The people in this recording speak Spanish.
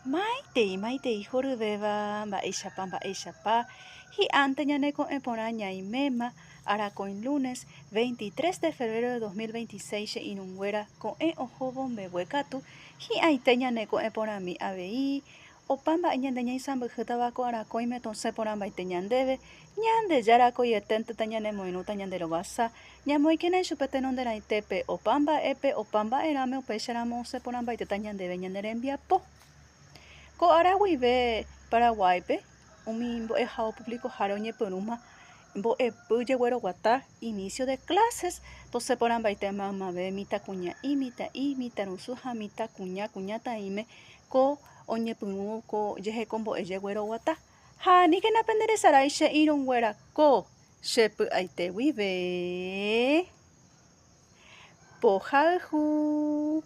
Maitei joruveva mba'éichapa hi'ánte ñaneko'ẽporã ñaiméma arakõi lunes 23 de febrero de 2026 che irũnguéra ko'ẽ ohóvo mbegue katu hi'ãite ñaneko'ẽporãmi avei opa mba'e ñande ñaisãmbyhýtava ko arakõime tosẽporãmbaite ñandéve ñandejárakoietenteta ñanemoirũta ñande rovasa ñamoikérãi chupe tenonderãitépe opa mba'épe opa mba'erãme upéicharamo osẽporãmbaiteta ñandéve ñane rembiapo. Ko ára guive Paraguáipe umi mbo'ehávo públicoháre oñepyrũma mbo'epyjeguero guata inicio de clases tosẽporãmbaite mave mitãkuña'i, mitã'i, mitãrusu ha mitãkuñataĩme ko oñepyrũ ko jeheko mbo'ejeguero guata. Ha níquena pe nderesarái che irũnguéra ko chepy'aite guive pohayhu.